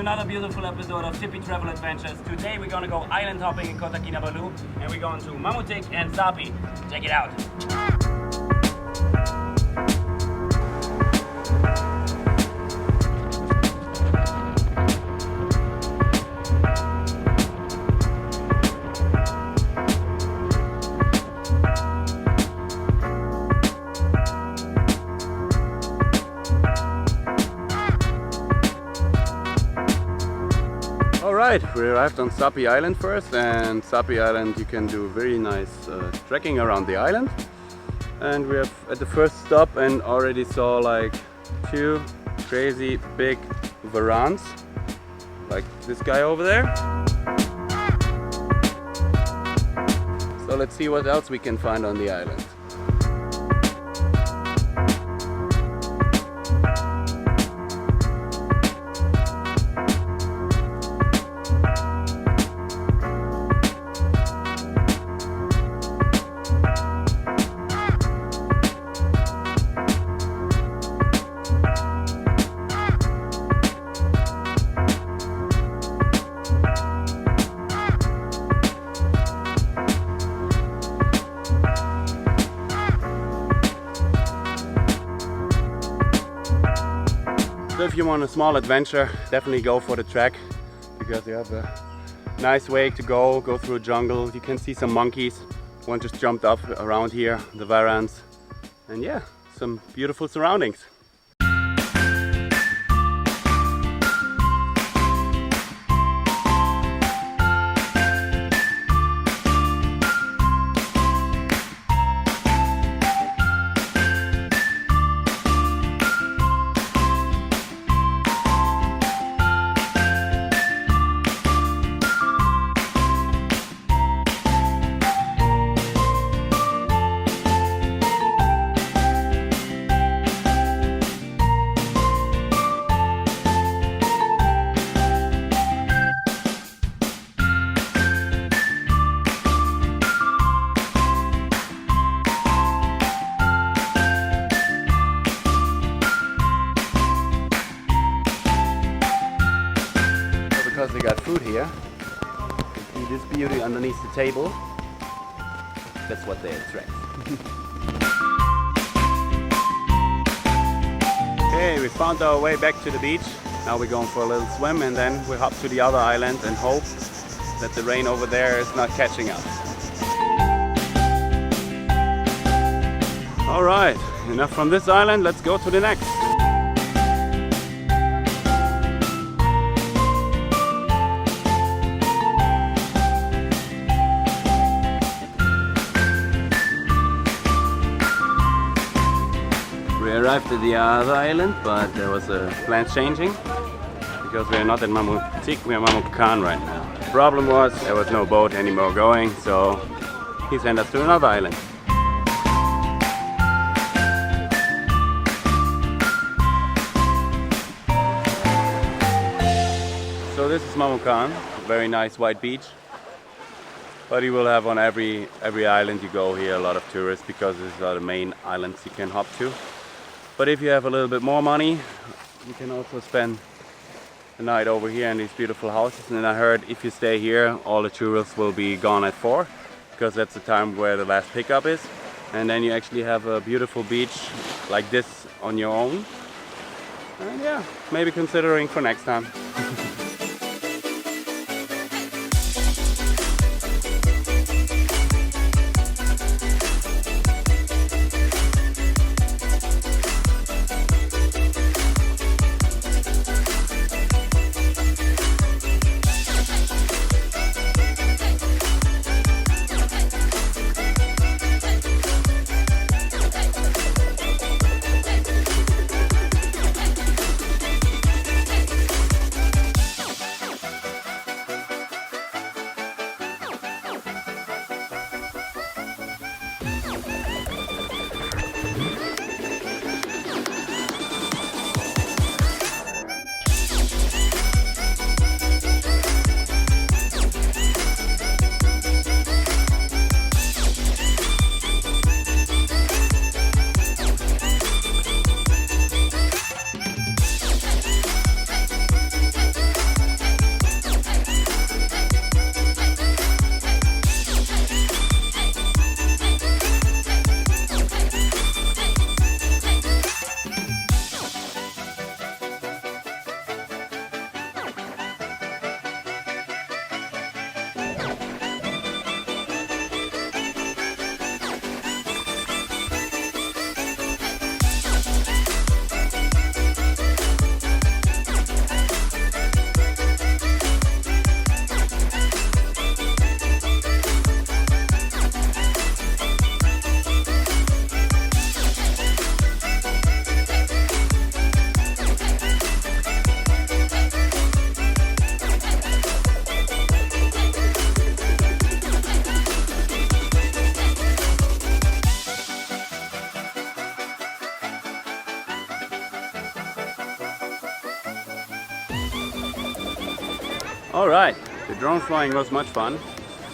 another beautiful episode of Tippy Travel Adventures. Today we're gonna go island hopping in Kota Kinabalu and we're going to Mamutik and Sapi. Check it out. Alright, we arrived on Sapi Island first, and Sapi Island you can do very nice trekking around the island. And we have at the first stop and already saw like two crazy big varans, like this guy over there. So let's see what else we can find on the island. So if you want a small adventure, definitely go for the trek, because you have a nice way to go through a jungle. You can see some monkeys. One just jumped up around here, the varans, and yeah, some beautiful surroundings. Because they got food here. You see this beauty underneath the table? That's what they attract. Okay, we found our way back to the beach. Now we're going for a little swim and then we hop to the other island and hope that the rain over there is not catching us. Alright, enough from this island, let's go to the next. We arrived at the other island, but there was a plan changing because we are not in Mamutik, we are Manukan right now. The problem was there was no boat anymore going, so he sent us to another island. So this is Manukan, very nice white beach. But you will have on every island you go here a lot of tourists, because these are the main islands you can hop to. But if you have a little bit more money, you can also spend the night over here in these beautiful houses. And I heard if you stay here, all the tourists will be gone at 4, because that's the time where the last pickup is. And then you actually have a beautiful beach like this on your own. And yeah, maybe considering for next time. Alright, the drone flying was much fun.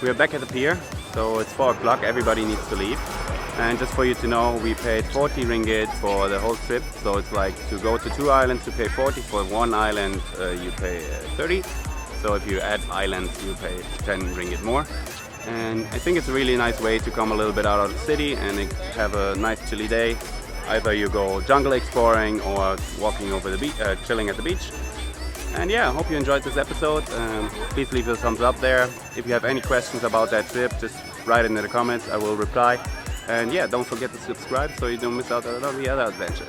We are back at the pier, so it's 4 o'clock, everybody needs to leave. And just for you to know, we paid 40 ringgit for the whole trip, so it's like to go to 2 islands you pay 40, for 1 island you pay 30. So if you add islands you pay 10 ringgit more. And I think it's a really nice way to come a little bit out of the city and have a nice chilly day. Either you go jungle exploring or walking over the beach, chilling at the beach. And yeah, I hope you enjoyed this episode. Please leave a thumbs up there. If you have any questions about that trip, just write it in the comments, I will reply. And yeah, don't forget to subscribe so you don't miss out on all the other adventures.